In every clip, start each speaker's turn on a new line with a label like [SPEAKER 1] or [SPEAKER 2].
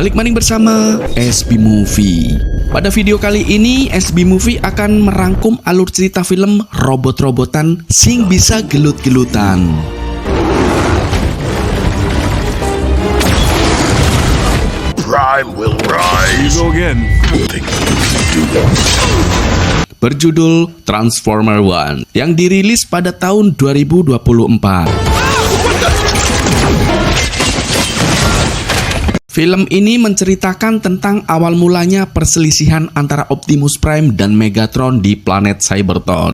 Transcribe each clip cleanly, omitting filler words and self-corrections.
[SPEAKER 1] balik maning bersama SB Movie. Pada video kali ini SB Movie akan merangkum alur cerita film robot-robotan sing bisa gelut-gelutan.
[SPEAKER 2] Prime will rise.
[SPEAKER 3] You go again.
[SPEAKER 1] Berjudul Transformer One yang dirilis pada tahun 2024. Film ini menceritakan tentang awal mulanya perselisihan antara Optimus Prime dan Megatron di planet Cybertron.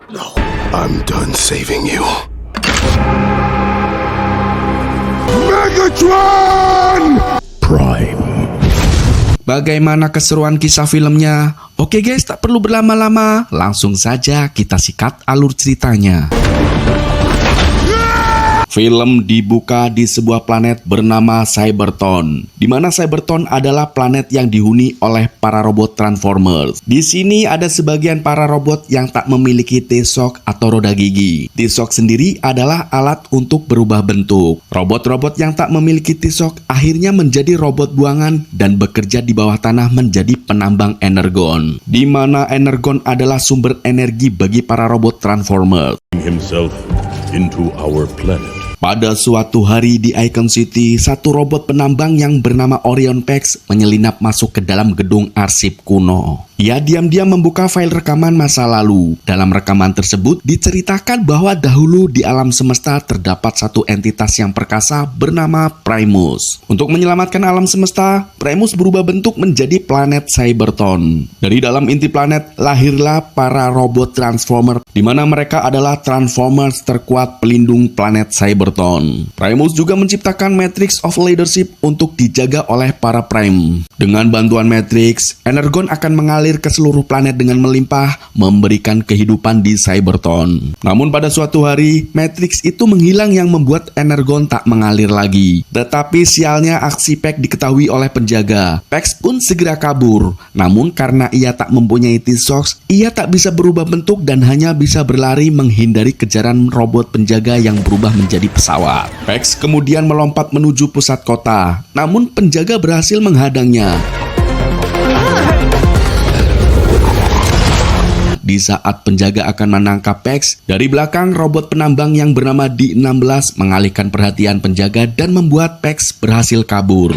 [SPEAKER 2] No, I'm done saving you. Megatron! Prime.
[SPEAKER 1] Bagaimana keseruan kisah filmnya? Oke guys, tak perlu berlama-lama, langsung saja kita sikat alur ceritanya. Film dibuka di sebuah planet bernama Cybertron, di mana Cybertron adalah planet yang dihuni oleh para robot Transformers. Di sini ada sebagian para robot yang tak memiliki T-Shock atau roda gigi. T-Shock sendiri adalah alat untuk berubah bentuk. Robot-robot yang tak memiliki T-Shock akhirnya menjadi robot buangan dan bekerja di bawah tanah menjadi penambang energon, di mana energon adalah sumber energi bagi para robot Transformers.
[SPEAKER 3] Himself into our planet.
[SPEAKER 1] Pada suatu hari di Icon City, satu robot penambang yang bernama Orion Pax menyelinap masuk ke dalam gedung arsip kuno. Ia diam-diam membuka file rekaman masa lalu. Dalam rekaman tersebut diceritakan bahwa dahulu di alam semesta terdapat satu entitas yang perkasa bernama Primus. Untuk menyelamatkan alam semesta, Primus berubah bentuk menjadi planet Cybertron. Dari dalam inti planet lahirlah para robot Transformer, di mana mereka adalah Transformers terkuat pelindung planet Cybertron. Primus juga menciptakan Matrix of Leadership untuk dijaga oleh para Prime. Dengan bantuan Matrix, energon akan mengalir ke seluruh planet dengan melimpah, memberikan kehidupan di Cybertron. Namun pada suatu hari, Matrix itu menghilang yang membuat energon tak mengalir lagi. Tetapi sialnya aksi Pax diketahui oleh penjaga. Pax pun segera kabur. Namun karena ia tak mempunyai T-Shock, ia tak bisa berubah bentuk dan hanya bisa berlari menghindari kejaran robot penjaga yang berubah menjadi pesawat. Pax kemudian melompat menuju pusat kota. Namun penjaga berhasil menghadangnya. Di saat penjaga akan menangkap Pax, dari belakang robot penambang yang bernama D16 mengalihkan perhatian penjaga dan membuat Pax berhasil kabur.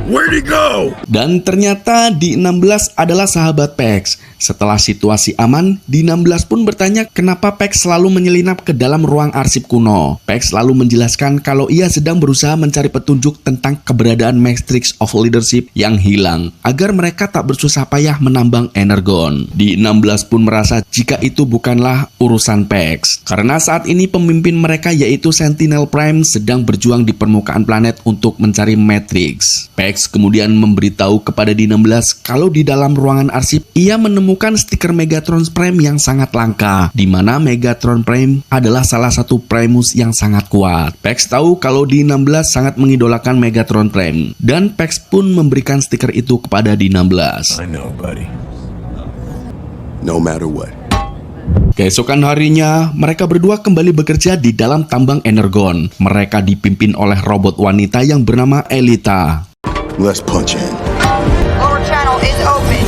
[SPEAKER 2] Where'd he go?
[SPEAKER 1] Dan ternyata D16 adalah sahabat Pax. Setelah situasi aman, D16 pun bertanya kenapa Pax selalu menyelinap ke dalam ruang arsip kuno. Pax lalu menjelaskan kalau ia sedang berusaha mencari petunjuk tentang keberadaan Matrix of Leadership yang hilang, agar mereka tak bersusah payah menambang energon. D16 pun merasa jika itu bukanlah urusan Pax, karena saat ini pemimpin mereka yaitu Sentinel Prime sedang berjuang di permukaan planet untuk mencari Matrix. Pax kemudian memberitahu kepada D16 kalau di dalam ruangan arsip ia menemukan stiker Megatron Prime yang sangat langka, di mana Megatron Prime adalah salah satu Primus yang sangat kuat. Pax tahu kalau D16 sangat mengidolakan Megatron Prime, dan Pax pun memberikan stiker itu kepada D16.
[SPEAKER 3] I know, buddy.
[SPEAKER 2] No matter what.
[SPEAKER 1] Keesokan harinya, mereka berdua kembali bekerja di dalam tambang energon. Mereka dipimpin oleh robot wanita yang bernama Elita.
[SPEAKER 2] Let's punch in.
[SPEAKER 4] Lower channel is open.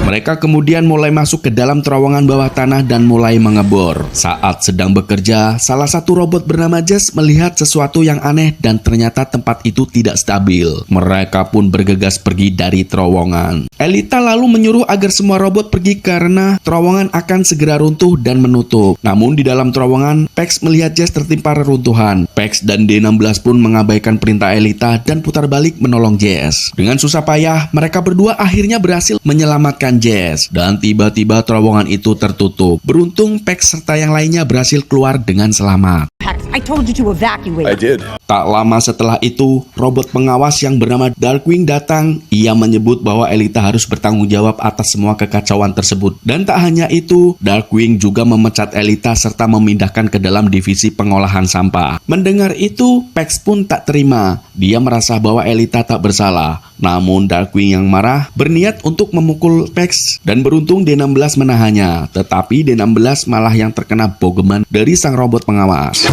[SPEAKER 1] Mereka kemudian mulai masuk ke dalam terowongan bawah tanah dan mulai mengebor. Saat sedang bekerja, salah satu robot bernama Jess melihat sesuatu yang aneh dan ternyata tempat itu tidak stabil. Mereka pun bergegas pergi dari terowongan. Elita lalu menyuruh agar semua robot pergi karena terowongan akan segera runtuh dan menutup. Namun di dalam terowongan, Pax melihat Jess tertimpa reruntuhan. Pax dan D16 pun mengabaikan perintah Elita dan putar balik menolong Jess. Dengan susah payah, mereka berdua akhirnya berhasil menyelamatkan Jess, dan tiba-tiba terowongan itu tertutup. Beruntung Pax serta yang lainnya berhasil keluar dengan selamat.
[SPEAKER 4] I told you to evacuate.
[SPEAKER 2] I did.
[SPEAKER 1] Tak lama setelah itu, robot pengawas yang bernama Darkwing datang. Ia menyebut bahwa Elita harus bertanggung jawab atas semua kekacauan tersebut. Dan tak hanya itu, Darkwing juga memecat Elita serta memindahkan ke dalam divisi pengolahan sampah. Mendengar itu, Pax pun tak terima. Dia merasa bahwa Elita tak bersalah. Namun Darkwing yang marah berniat untuk memukul Pax dan beruntung D16 menahannya. Tetapi D16 malah yang terkena bogeman dari sang robot pengawas.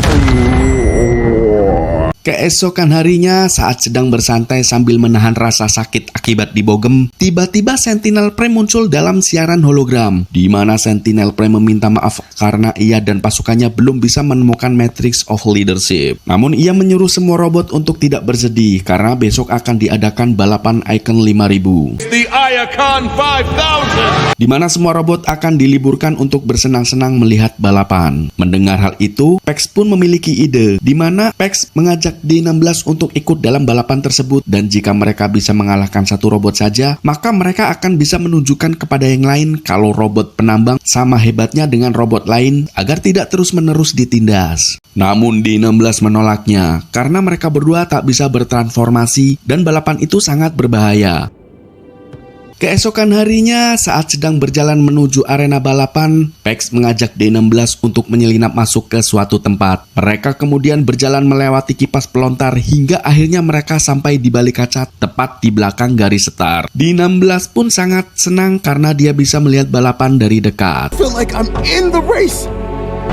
[SPEAKER 1] Keesokan harinya, saat sedang bersantai sambil menahan rasa sakit akibat dibogem, tiba-tiba Sentinel Prime muncul dalam siaran hologram, di mana Sentinel Prime meminta maaf karena ia dan pasukannya belum bisa menemukan Matrix of Leadership. Namun ia menyuruh semua robot untuk tidak bersedih karena besok akan diadakan balapan Icon 5000.
[SPEAKER 3] The Iacon 5000!
[SPEAKER 1] Di mana semua robot akan diliburkan untuk bersenang-senang melihat balapan. Mendengar hal itu, Pex pun memiliki ide, di mana Pex mengajak D16 untuk ikut dalam balapan tersebut, dan jika mereka bisa mengalahkan satu robot saja, maka mereka akan bisa menunjukkan kepada yang lain kalau robot penambang sama hebatnya dengan robot lain agar tidak terus-menerus ditindas. Namun D16 menolaknya karena mereka berdua tak bisa bertransformasi dan balapan itu sangat berbahaya. Keesokan harinya, saat sedang berjalan menuju arena balapan, Pex mengajak D16 untuk menyelinap masuk ke suatu tempat. Mereka kemudian berjalan melewati kipas pelontar hingga akhirnya mereka sampai di balik kaca tepat di belakang garis start. D16 pun sangat senang karena dia bisa melihat balapan dari dekat.
[SPEAKER 2] I feel like I'm in the race.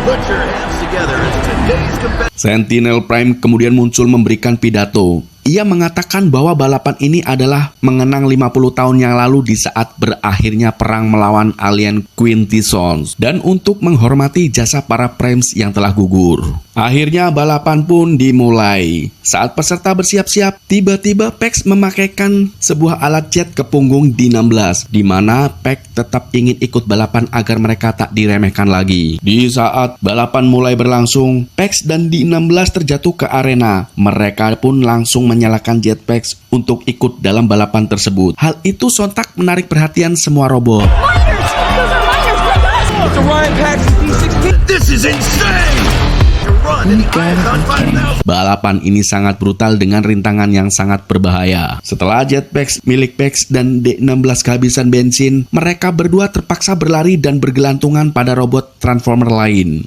[SPEAKER 5] Put your hands together as today's competitor.
[SPEAKER 1] Sentinel Prime kemudian muncul memberikan pidato. Ia mengatakan bahwa balapan ini adalah mengenang 50 tahun yang lalu di saat berakhirnya perang melawan alien Quintessons dan untuk menghormati jasa para Primes yang telah gugur. Akhirnya balapan pun dimulai. Saat peserta bersiap-siap, tiba-tiba Pex memakaikan sebuah alat jet ke punggung D16, di mana Pex tetap ingin ikut balapan agar mereka tak diremehkan lagi. Di saat balapan mulai berlangsung, Pex dan D16 terjatuh ke arena. Mereka pun langsung menyalakan jetpacks untuk ikut dalam balapan tersebut. Hal itu sontak menarik perhatian semua robot.
[SPEAKER 5] This is insane! To run in the Iacon 5000.
[SPEAKER 1] Balapan ini sangat brutal dengan rintangan yang sangat berbahaya. Setelah jetpacks milik Pex dan D16 kehabisan bensin, mereka berdua terpaksa berlari dan bergelantungan pada robot Transformer lain.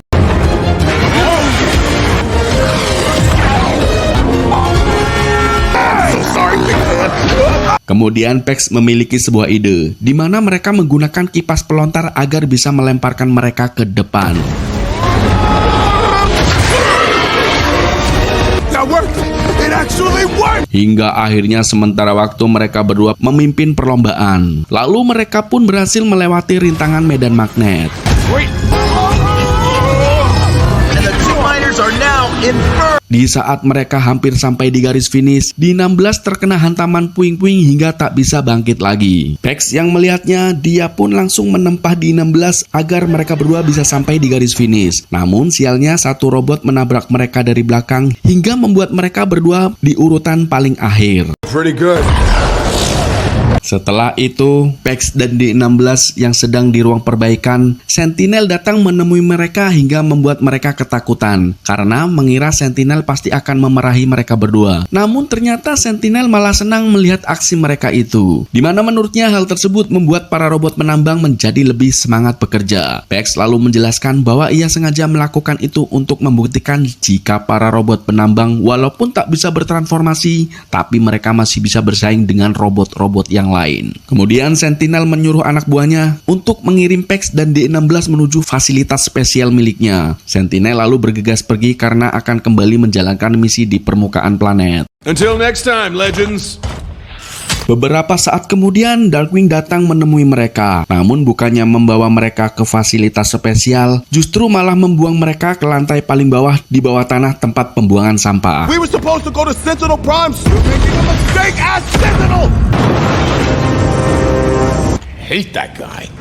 [SPEAKER 1] Kemudian Pex memiliki sebuah ide, di mana mereka menggunakan kipas pelontar agar bisa melemparkan mereka ke depan.
[SPEAKER 2] That worked. It actually worked.
[SPEAKER 1] Hingga akhirnya sementara waktu mereka berdua memimpin perlombaan. Lalu mereka pun berhasil melewati rintangan medan magnet.
[SPEAKER 5] And the two miners are now in first.
[SPEAKER 1] Di saat mereka hampir sampai di garis finish, D16 terkena hantaman puing-puing hingga tak bisa bangkit lagi. Pex yang melihatnya, dia pun langsung menempah D16 agar mereka berdua bisa sampai di garis finish. Namun sialnya satu robot menabrak mereka dari belakang hingga membuat mereka berdua di urutan paling akhir.
[SPEAKER 2] Pretty good.
[SPEAKER 1] Setelah itu, Pex dan D16 yang sedang di ruang perbaikan, Sentinel datang menemui mereka hingga membuat mereka ketakutan karena mengira Sentinel pasti akan memarahi mereka berdua. Namun ternyata Sentinel malah senang melihat aksi mereka itu, di mana menurutnya hal tersebut membuat para robot penambang menjadi lebih semangat bekerja. Pex lalu menjelaskan bahwa ia sengaja melakukan itu untuk membuktikan jika para robot penambang walaupun tak bisa bertransformasi, tapi mereka masih bisa bersaing dengan robot-robot yang lain. Kemudian Sentinel menyuruh anak buahnya untuk mengirim Pex dan D16 menuju fasilitas spesial miliknya. Sentinel lalu bergegas pergi karena akan kembali menjalankan misi di permukaan planet.
[SPEAKER 3] Until next time, legends!
[SPEAKER 1] Beberapa saat kemudian Darkwing datang menemui mereka. Namun bukannya membawa mereka ke fasilitas spesial, justru malah membuang mereka ke lantai paling bawah di bawah tanah tempat pembuangan sampah.
[SPEAKER 2] We were supposed to go to Sentinel Prime. You're making a mistake as Sentinel.
[SPEAKER 3] Hate that guy.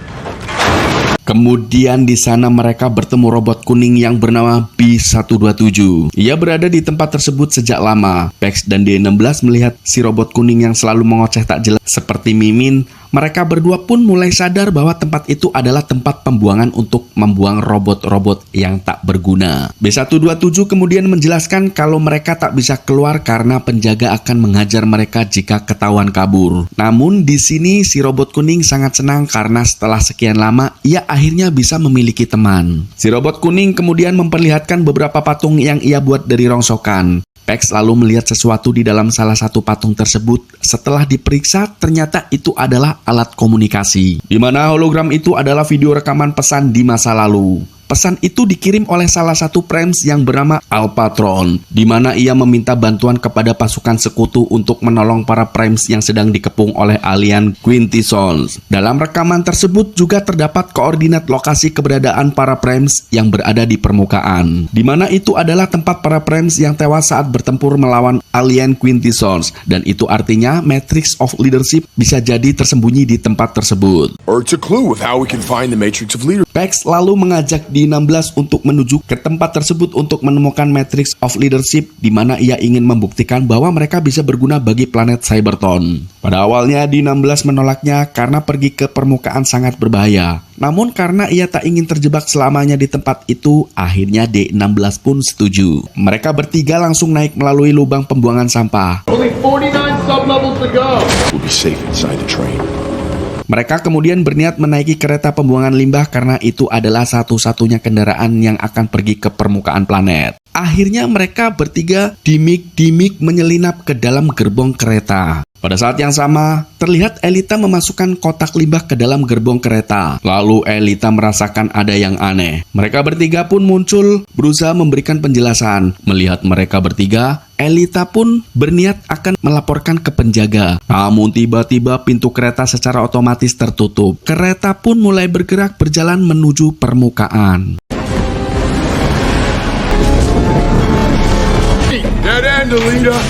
[SPEAKER 1] Kemudian di sana mereka bertemu robot kuning yang bernama B127. Ia berada di tempat tersebut sejak lama. Pex dan D16 melihat si robot kuning yang selalu mengoceh tak jelas seperti Mimin. Mereka berdua pun mulai sadar bahwa tempat itu adalah tempat pembuangan untuk membuang robot-robot yang tak berguna. B127 kemudian menjelaskan kalau mereka tak bisa keluar karena penjaga akan menghajar mereka jika ketahuan kabur. Namun di sini si robot kuning sangat senang karena setelah sekian lama ia akhirnya bisa memiliki teman. Si robot kuning kemudian memperlihatkan beberapa patung yang ia buat dari rongsokan. Pex lalu melihat sesuatu di dalam salah satu patung tersebut. Setelah diperiksa, ternyata itu adalah alat komunikasi, di mana hologram itu adalah video rekaman pesan di masa lalu. Pesan itu dikirim oleh salah satu Primes yang bernama Alpatron, di mana ia meminta bantuan kepada pasukan sekutu untuk menolong para Primes yang sedang dikepung oleh alien Quintessons. Dalam rekaman tersebut juga terdapat koordinat lokasi keberadaan para Primes yang berada di permukaan, di mana itu adalah tempat para Primes yang tewas saat bertempur melawan alien Quintessons, dan itu artinya Matrix of Leadership bisa jadi tersembunyi di tempat tersebut.
[SPEAKER 2] Or it's a clue of how we can find the Matrix of Leadership.
[SPEAKER 1] Pex lalu mengajak D16 untuk menuju ke tempat tersebut untuk menemukan Matrix of Leadership, di mana ia ingin membuktikan bahwa mereka bisa berguna bagi planet Cybertron. Pada awalnya D16 menolaknya karena pergi ke permukaan sangat berbahaya. Namun karena ia tak ingin terjebak selamanya di tempat itu, akhirnya D16 pun setuju. Mereka bertiga langsung naik melalui lubang pembuangan sampah.
[SPEAKER 3] Only 49 sub-levels to go.
[SPEAKER 2] We'll be safe inside the train.
[SPEAKER 1] Mereka kemudian berniat menaiki kereta pembuangan limbah karena itu adalah satu-satunya kendaraan yang akan pergi ke permukaan planet. Akhirnya mereka bertiga dimik-dimik menyelinap ke dalam gerbong kereta. Pada saat yang sama, terlihat Elita memasukkan kotak limbah ke dalam gerbong kereta. Lalu Elita merasakan ada yang aneh. Mereka bertiga pun muncul, berusaha memberikan penjelasan. Melihat mereka bertiga, Elita pun berniat akan melaporkan ke penjaga. Namun tiba-tiba pintu kereta secara otomatis tertutup. Kereta pun mulai bergerak berjalan menuju permukaan.
[SPEAKER 2] Dead end, Alita.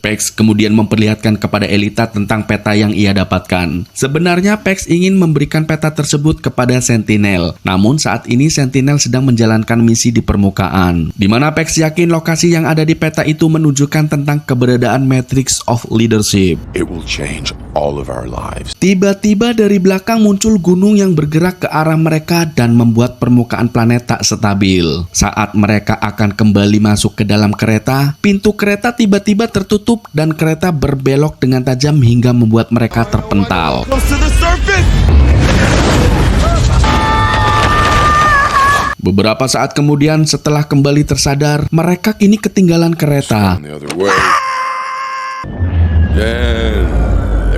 [SPEAKER 1] Pex kemudian memperlihatkan kepada Elita tentang peta yang ia dapatkan. Sebenarnya Pex ingin memberikan peta tersebut kepada Sentinel. Namun saat ini Sentinel sedang menjalankan misi di permukaan, di mana Pex yakin lokasi yang ada di peta itu menunjukkan tentang keberadaan Matrix of Leadership.
[SPEAKER 2] It will change all of our lives.
[SPEAKER 1] Tiba-tiba dari belakang muncul gunung yang bergerak ke arah mereka dan membuat permukaan planet tak stabil. Saat mereka akan kembali masuk ke dalam kereta, pintu kereta tiba-tiba tertutup dan kereta berbelok dengan tajam hingga membuat mereka terpental.
[SPEAKER 2] Close to the surface.
[SPEAKER 1] Beberapa saat kemudian setelah kembali tersadar, mereka kini ketinggalan kereta.
[SPEAKER 2] The other way. Yeah.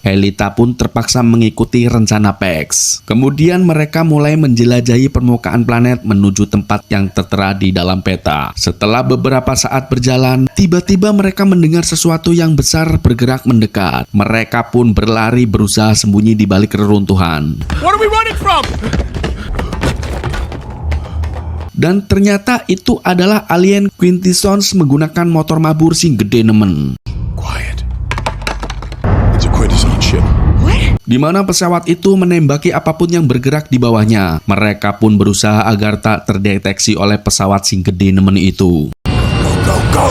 [SPEAKER 1] Elita pun terpaksa mengikuti rencana Pex. Kemudian mereka mulai menjelajahi permukaan planet menuju tempat yang tertera di dalam peta. Setelah beberapa saat berjalan, tiba-tiba mereka mendengar sesuatu yang besar bergerak mendekat. Mereka pun berlari berusaha sembunyi di balik reruntuhan.
[SPEAKER 3] What are we running from?
[SPEAKER 1] Dan ternyata itu adalah alien Quintessons menggunakan motor mabur sing gede nemen.
[SPEAKER 2] Quiet. It's a Quintesson ship.
[SPEAKER 1] Di mana pesawat itu menembaki apapun yang bergerak di bawahnya. Mereka pun berusaha agar tak terdeteksi oleh pesawat sing gede nemen itu.
[SPEAKER 2] Go, go, go!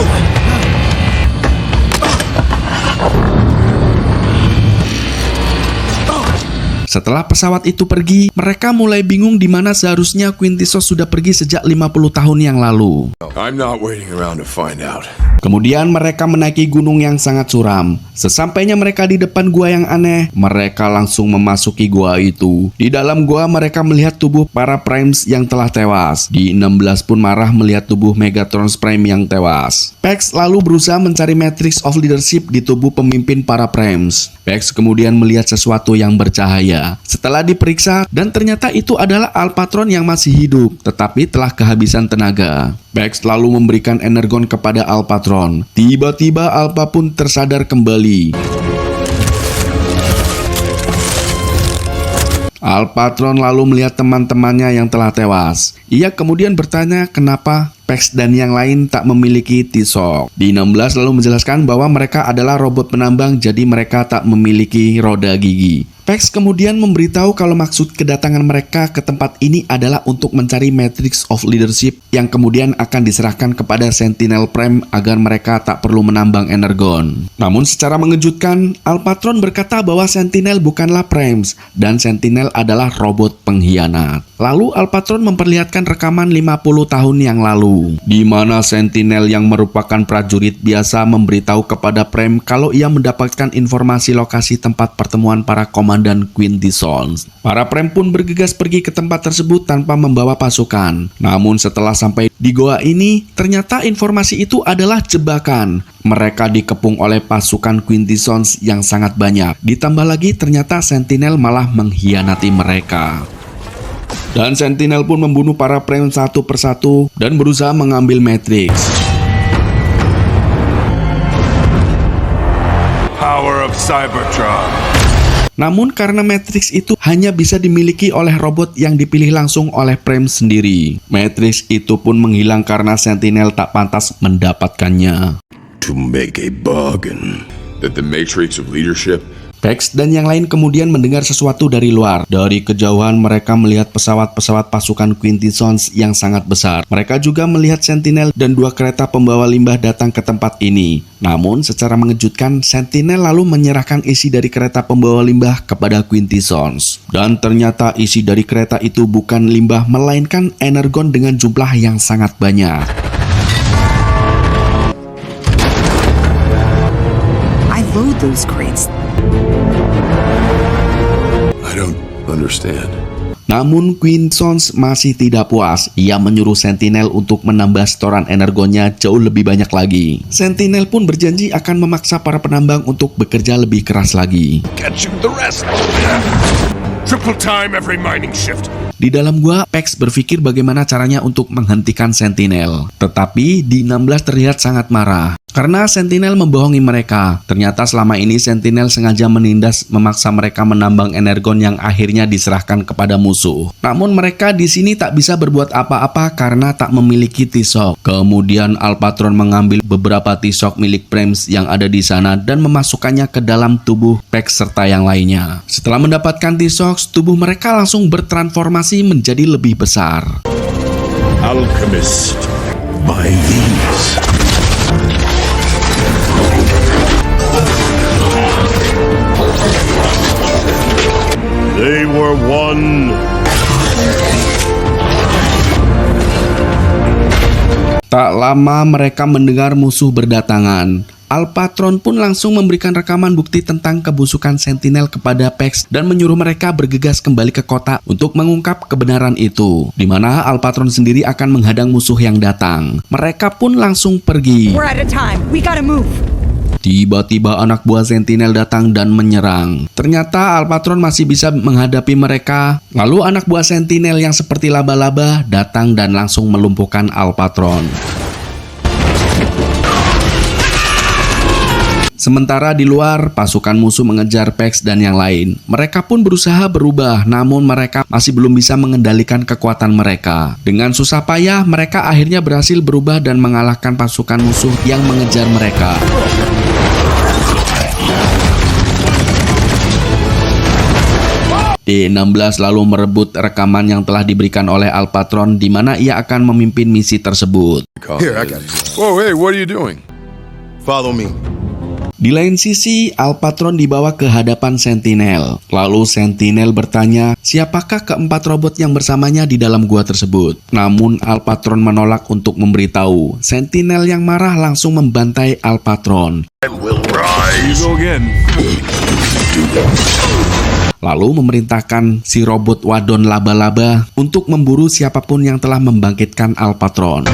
[SPEAKER 1] Setelah pesawat itu pergi, mereka mulai bingung di mana seharusnya Quintessons sudah pergi sejak 50 tahun yang lalu.
[SPEAKER 2] I'm not waiting around to find out.
[SPEAKER 1] Kemudian mereka menaiki gunung yang sangat curam. Sesampainya mereka di depan gua yang aneh, mereka langsung memasuki gua itu. Di dalam gua mereka melihat tubuh para Primes yang telah tewas. D16 pun marah melihat tubuh Megatron Prime yang tewas. Pex lalu berusaha mencari Matrix of Leadership di tubuh pemimpin para Primes. Pex kemudian melihat sesuatu yang bercahaya. Setelah diperiksa, dan ternyata itu adalah Alpatron yang masih hidup, tetapi telah kehabisan tenaga. Pex lalu memberikan energon kepada Alpatron. Tiba-tiba Alpha pun tersadar kembali. Alpatron lalu melihat teman-temannya yang telah tewas. Ia kemudian bertanya kenapa Pex dan yang lain tak memiliki T-Shock. D16 lalu menjelaskan bahwa mereka adalah robot penambang, jadi mereka tak memiliki roda gigi. Pex kemudian memberitahu kalau maksud kedatangan mereka ke tempat ini adalah untuk mencari Matrix of Leadership yang kemudian akan diserahkan kepada Sentinel Prime agar mereka tak perlu menambang energon. Namun secara mengejutkan, Alpatron berkata bahwa Sentinel bukanlah Primes dan Sentinel adalah robot pengkhianat. Lalu Alpatron memperlihatkan rekaman 50 tahun yang lalu, di mana Sentinel yang merupakan prajurit biasa memberitahu kepada Prime kalau ia mendapatkan informasi lokasi tempat pertemuan para komandan Komandan Quinty Sons. Para Prem pun bergegas pergi ke tempat tersebut tanpa membawa pasukan. Namun setelah sampai di goa ini, ternyata informasi itu adalah jebakan. Mereka dikepung oleh pasukan Quinty Sons yang sangat banyak. Ditambah lagi ternyata Sentinel malah mengkhianati mereka. Dan Sentinel pun membunuh para Prem satu persatu dan berusaha mengambil Matrix.
[SPEAKER 2] Power of Cybertron.
[SPEAKER 1] Namun karena Matrix itu hanya bisa dimiliki oleh robot yang dipilih langsung oleh Prem sendiri, Matrix itu pun menghilang karena Sentinel tak pantas mendapatkannya.
[SPEAKER 5] To make a bargain.
[SPEAKER 2] That the matrix of leadership.
[SPEAKER 1] Pex dan yang lain kemudian mendengar sesuatu dari luar. Dari kejauhan mereka melihat pesawat-pesawat pasukan Quinty Sons yang sangat besar. Mereka juga melihat Sentinel dan 2 kereta pembawa limbah datang ke tempat ini. Namun secara mengejutkan, Sentinel lalu menyerahkan isi dari kereta pembawa limbah kepada Quinty Sons. Dan ternyata isi dari kereta itu bukan limbah melainkan energon dengan jumlah yang sangat banyak.
[SPEAKER 4] I load those crates.
[SPEAKER 2] I don't understand.
[SPEAKER 1] Namun Quinty Sons masih tidak puas. Ia menyuruh Sentinel untuk menambah setoran energonnya jauh lebih banyak lagi. Sentinel pun berjanji akan memaksa para penambang untuk bekerja lebih keras lagi.
[SPEAKER 2] Get you the rest. Triple time every mining shift.
[SPEAKER 1] Di dalam gua, Pex berpikir bagaimana caranya untuk menghentikan Sentinel. Tetapi di 16 terlihat sangat marah. Karena Sentinel membohongi mereka. Ternyata selama ini Sentinel sengaja menindas memaksa mereka menambang energon yang akhirnya diserahkan kepada musuh. Namun mereka di sini tak bisa berbuat apa-apa karena tak memiliki T-Shock. Kemudian Alpatron mengambil beberapa T-Shock milik Prems yang ada di sana dan memasukkannya ke dalam tubuh Pex serta yang lainnya. Setelah mendapatkan T-Shock, tubuh mereka langsung bertransformasi menjadi lebih besar.
[SPEAKER 5] Alchemist. By these. They were one.
[SPEAKER 1] Tak lama mereka mendengar musuh berdatangan. Alpatron pun langsung memberikan rekaman bukti tentang kebusukan Sentinel kepada Pex dan menyuruh mereka bergegas kembali ke kota untuk mengungkap kebenaran itu, di mana Alpatron sendiri akan menghadang musuh yang datang. Mereka pun langsung pergi.
[SPEAKER 4] We're out of time. We gotta move.
[SPEAKER 1] Tiba-tiba anak buah Sentinel datang dan menyerang. Ternyata Alpatron masih bisa menghadapi mereka. Lalu anak buah Sentinel yang seperti laba-laba datang dan langsung melumpuhkan Alpatron. Sementara di luar, pasukan musuh mengejar Pex dan yang lain. Mereka pun berusaha berubah, namun mereka masih belum bisa mengendalikan kekuatan mereka. Dengan susah payah, mereka akhirnya berhasil berubah dan mengalahkan pasukan musuh yang mengejar mereka. D16 lalu merebut rekaman yang telah diberikan oleh Alpatron di mana ia akan memimpin misi tersebut.
[SPEAKER 2] Here, I got. Whoa, hey, what are you doing?
[SPEAKER 5] Follow me.
[SPEAKER 1] Di lain sisi, Alpatron dibawa ke hadapan Sentinel. Lalu Sentinel bertanya, siapakah keempat robot yang bersamanya di dalam gua tersebut? Namun Alpatron menolak untuk memberitahu. Sentinel yang marah langsung membantai Alpatron.
[SPEAKER 5] I will
[SPEAKER 2] You
[SPEAKER 5] rise.
[SPEAKER 2] go again.
[SPEAKER 1] Lalu memerintahkan si robot wadon laba-laba untuk memburu siapapun yang telah membangkitkan Alpatron.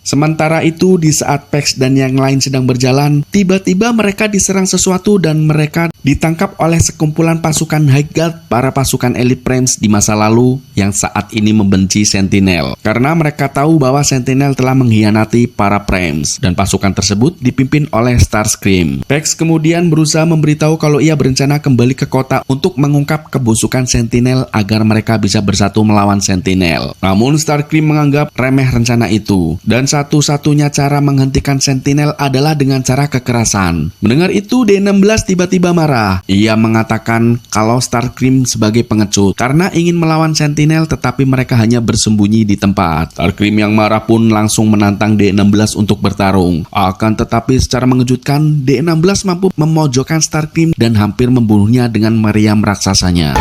[SPEAKER 1] Sementara itu, di saat Pex dan yang lain sedang berjalan, tiba-tiba mereka diserang sesuatu dan mereka ditangkap oleh sekumpulan pasukan High Guard, para pasukan elit Prems di masa lalu yang saat ini membenci Sentinel. Karena mereka tahu bahwa Sentinel telah mengkhianati para Prems dan pasukan tersebut dipimpin oleh Starscream. Pex kemudian berusaha memberitahu kalau ia berencana kembali ke kota untuk mengungkap kebusukan Sentinel agar mereka bisa bersatu melawan Sentinel. Namun Starscream menganggap remeh rencana itu dan satu-satunya cara menghentikan Sentinel adalah dengan cara kekerasan. Mendengar itu, D16 tiba-tiba marah. Ia mengatakan kalau Starscream sebagai pengecut karena ingin melawan Sentinel tetapi mereka hanya bersembunyi di tempat. Starscream yang marah pun langsung menantang D16 untuk bertarung. Akan tetapi secara mengejutkan, D16 mampu memojokkan Starscream dan hampir membunuhnya dengan meriam raksasanya.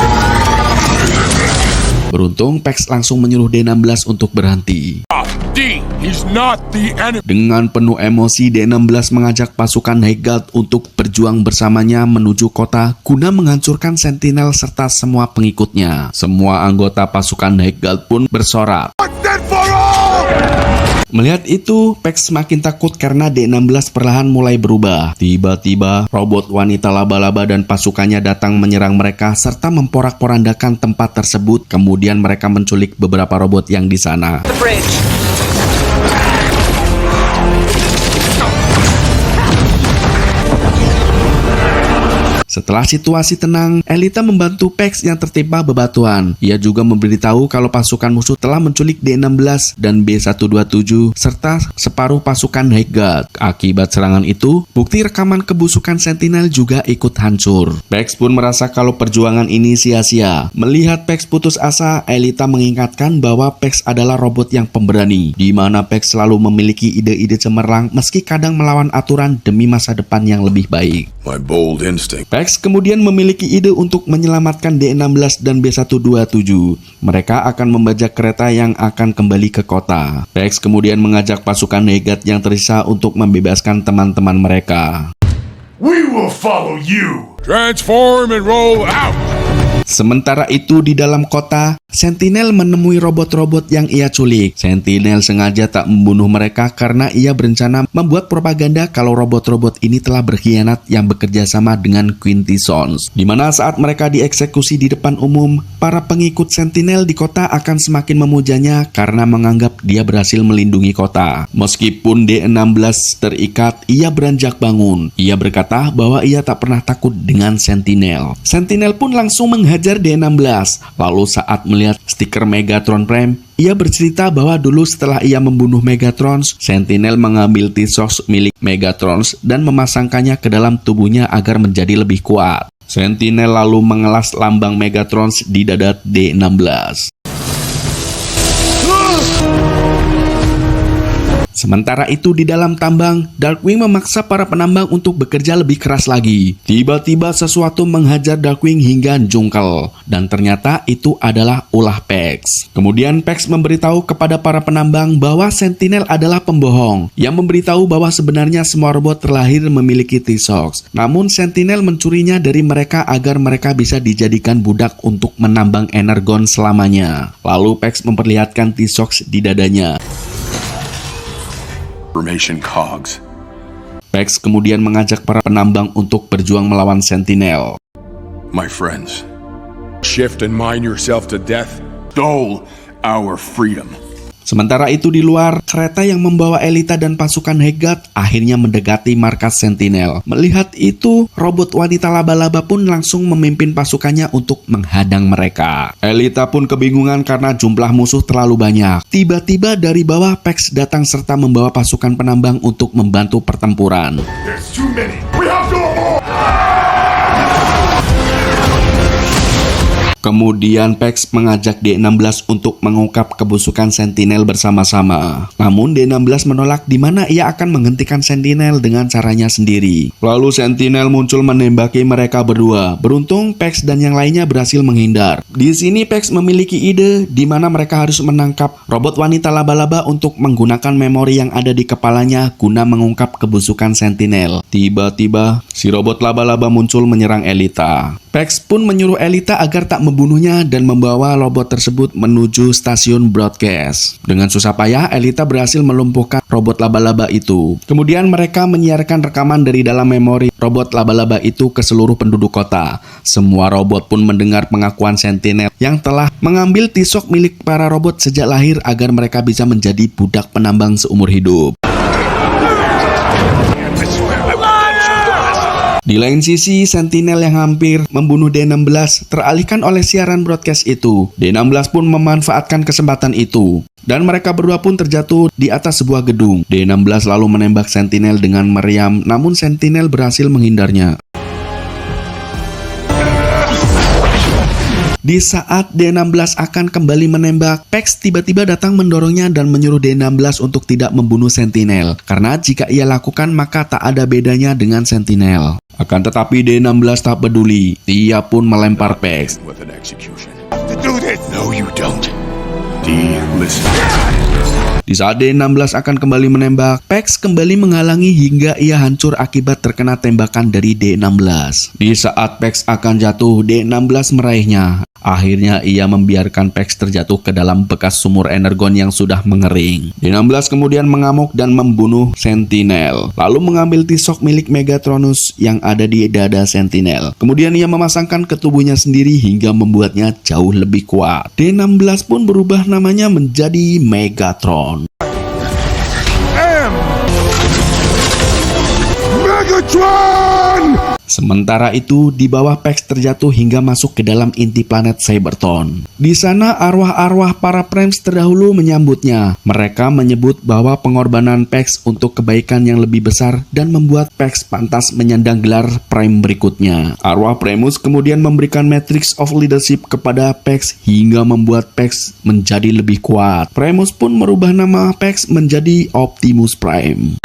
[SPEAKER 1] Beruntung, Pex langsung menyuruh D16 untuk berhenti.
[SPEAKER 2] D D, he's not the enemy.
[SPEAKER 1] Dengan penuh emosi, D16 mengajak pasukan Hegalt untuk berjuang bersamanya menuju kota guna menghancurkan Sentinel serta semua pengikutnya. Semua anggota pasukan Hegalt pun bersorak.
[SPEAKER 2] Once and for all!
[SPEAKER 1] Melihat itu, Pex semakin takut karena D16 perlahan mulai berubah. Tiba-tiba, robot wanita laba-laba dan pasukannya datang menyerang mereka serta memporak-porandakan tempat tersebut. Kemudian mereka menculik beberapa robot yang di sana.
[SPEAKER 4] The bridge.
[SPEAKER 1] Setelah situasi tenang, Elita membantu Pex yang tertimpa bebatuan. Ia juga memberitahu kalau pasukan musuh telah menculik D16 dan B127 serta separuh pasukan Hegalt. Akibat serangan itu, bukti rekaman kebusukan Sentinel juga ikut hancur. Pex pun merasa kalau perjuangan ini sia-sia. Melihat Pex putus asa, Elita mengingatkan bahwa Pex adalah robot yang pemberani, di mana Pex selalu memiliki ide-ide cemerlang meski kadang melawan aturan demi masa depan yang lebih baik.
[SPEAKER 5] My bold instinct.
[SPEAKER 1] Pex kemudian memiliki ide untuk menyelamatkan D16 dan B127. Mereka akan membajak kereta yang akan kembali ke kota. Pex kemudian mengajak pasukan Hegalt yang tersisa untuk membebaskan teman-teman mereka.
[SPEAKER 2] We will follow you. Transform and roll out.
[SPEAKER 1] Sementara itu di dalam kota, Sentinel menemui robot-robot yang ia culik. Sentinel sengaja tak membunuh mereka karena ia berencana membuat propaganda kalau robot-robot ini telah berkhianat yang bekerja sama dengan Quinty Sons. Di mana saat mereka dieksekusi di depan umum, para pengikut Sentinel di kota akan semakin memujanya karena menganggap dia berhasil melindungi kota. Meskipun D16 terikat, ia beranjak bangun. Ia berkata bahwa ia tak pernah takut dengan Sentinel. Sentinel pun langsung menghajar D16. Lalu saat melihat stiker Megatron Prime, ia bercerita bahwa dulu setelah ia membunuh Megatrons, Sentinel mengambil T-Shock milik Megatrons dan memasangkannya ke dalam tubuhnya agar menjadi lebih kuat. Sentinel lalu mengelas lambang Megatrons di dada D16. Sementara itu di dalam tambang, Darkwing memaksa para penambang untuk bekerja lebih keras lagi. Tiba-tiba sesuatu menghajar Darkwing hingga jungkel, dan ternyata itu adalah ulah Pex. Kemudian Pex memberitahu kepada para penambang bahwa Sentinel adalah pembohong, yang memberitahu bahwa sebenarnya semua robot terlahir memiliki T-Shock. Namun Sentinel mencurinya dari mereka agar mereka bisa dijadikan budak untuk menambang energon selamanya. Lalu Pex memperlihatkan T-Shock di dadanya.
[SPEAKER 5] Formation cogs.
[SPEAKER 1] Pex kemudian mengajak para penambang untuk berjuang melawan Sentinel.
[SPEAKER 5] My friends,
[SPEAKER 2] Shift and mine yourself to death.
[SPEAKER 5] stole our freedom.
[SPEAKER 1] Sementara itu di luar, kereta yang membawa Elita dan pasukan Hegalt akhirnya mendekati markas Sentinel. Melihat itu, robot wanita laba-laba pun langsung memimpin pasukannya untuk menghadang mereka. Elita pun kebingungan karena jumlah musuh terlalu banyak. Tiba-tiba dari bawah Pex datang serta membawa pasukan penambang untuk membantu pertempuran.
[SPEAKER 2] There's too many. We have to avoid.
[SPEAKER 1] Kemudian Pex mengajak D16 untuk mengungkap kebusukan Sentinel bersama-sama. Namun D16 menolak di mana ia akan menghentikan Sentinel dengan caranya sendiri. Lalu Sentinel muncul menembaki mereka berdua. Beruntung Pex dan yang lainnya berhasil menghindar. Di sini Pex memiliki ide di mana mereka harus menangkap robot wanita laba-laba untuk menggunakan memori yang ada di kepalanya guna mengungkap kebusukan Sentinel. Tiba-tiba si robot laba-laba muncul menyerang Elita. Pex pun menyuruh Elita agar tak membunuhnya dan membawa robot tersebut menuju stasiun broadcast. Dengan susah payah, Elita berhasil melumpuhkan robot laba-laba itu. Kemudian mereka menyiarkan rekaman dari dalam memori robot laba-laba itu ke seluruh penduduk kota. Semua robot pun mendengar pengakuan Sentinel yang telah mengambil T-Shock milik para robot sejak lahir agar mereka bisa menjadi budak penambang seumur hidup. Di lain sisi, Sentinel yang hampir membunuh D16 teralihkan oleh siaran broadcast itu. D16 pun memanfaatkan kesempatan itu, dan mereka berdua pun terjatuh di atas sebuah gedung. D16 lalu menembak Sentinel dengan meriam, namun Sentinel berhasil menghindarnya. Di saat D16 akan kembali menembak, Pex tiba-tiba datang mendorongnya dan menyuruh D16 untuk tidak membunuh Sentinel. Karena jika ia lakukan maka tak ada bedanya dengan Sentinel. Akan tetapi D16 tak peduli. Ia pun melempar Pex.
[SPEAKER 5] With an execution.
[SPEAKER 2] To do this.
[SPEAKER 5] No, you don't.
[SPEAKER 1] Di saat D16 akan kembali menembak, Pex kembali menghalangi hingga ia hancur akibat terkena tembakan dari D16. Di saat Pex akan jatuh, D16 meraihnya. Akhirnya ia membiarkan Pex terjatuh ke dalam bekas sumur energon yang sudah mengering. D16 kemudian mengamuk dan membunuh Sentinel, lalu mengambil T-Shock milik Megatronus yang ada di dada Sentinel. Kemudian ia memasangkan ke tubuhnya sendiri hingga membuatnya jauh lebih kuat. D16 pun berubah namanya menjadi Megatron.
[SPEAKER 2] Megatron!
[SPEAKER 1] Sementara itu, di bawah Pex terjatuh hingga masuk ke dalam inti planet Cybertron. Di sana, arwah-arwah para Primes terdahulu menyambutnya. Mereka menyebut bahwa pengorbanan Pex untuk kebaikan yang lebih besar dan membuat Pex pantas menyandang gelar Prime berikutnya. Arwah Primus kemudian memberikan Matrix of Leadership kepada Pex hingga membuat Pex menjadi lebih kuat. Primus pun merubah nama Pex menjadi Optimus Prime.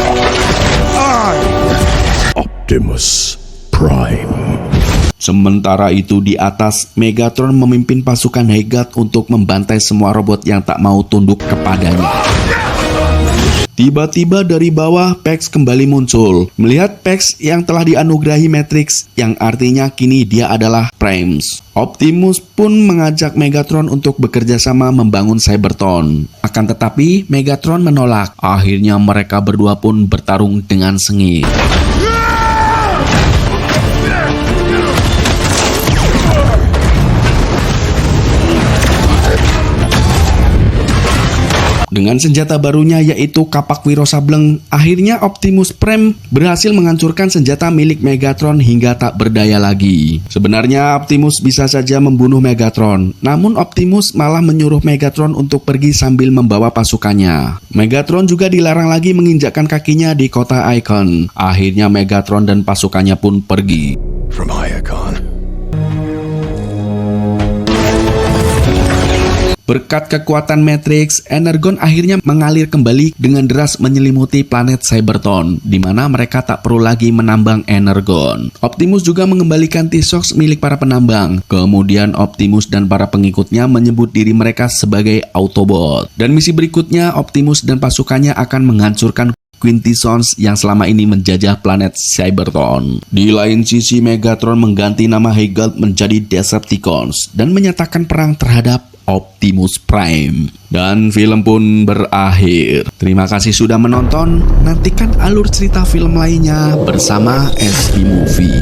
[SPEAKER 2] Optimus Prime.
[SPEAKER 1] Sementara itu di atas, Megatron memimpin pasukan Hegat untuk membantai semua robot yang tak mau tunduk kepadanya. Tiba-tiba dari bawah, Pex kembali muncul. Melihat Pex yang telah dianugerahi Matrix, yang artinya kini dia adalah Primes. Optimus pun mengajak Megatron untuk bekerja sama membangun Cybertron. Akan tetapi, Megatron menolak. Akhirnya mereka berdua pun bertarung dengan sengit. Dengan senjata barunya yaitu kapak Wiro Sableng, akhirnya Optimus Prime berhasil menghancurkan senjata milik Megatron hingga tak berdaya lagi. Sebenarnya Optimus bisa saja membunuh Megatron, namun Optimus malah menyuruh Megatron untuk pergi sambil membawa pasukannya. Megatron juga dilarang lagi menginjakkan kakinya di kota Icon. Akhirnya Megatron dan pasukannya pun pergi.
[SPEAKER 2] From Iacon.
[SPEAKER 1] Berkat kekuatan Matrix, Energon akhirnya mengalir kembali dengan deras menyelimuti planet Cybertron, di mana mereka tak perlu lagi menambang Energon. Optimus juga mengembalikan T-Shock milik para penambang. Kemudian Optimus dan para pengikutnya menyebut diri mereka sebagai Autobot. Dan misi berikutnya, Optimus dan pasukannya akan menghancurkan Quintessons yang selama ini menjajah planet Cybertron. Di lain sisi, Megatron mengganti nama Hegel menjadi Decepticons dan menyatakan perang terhadap Optimus Prime. Dan film pun berakhir. Terima kasih sudah menonton. Nantikan alur cerita film lainnya bersama SB Movie.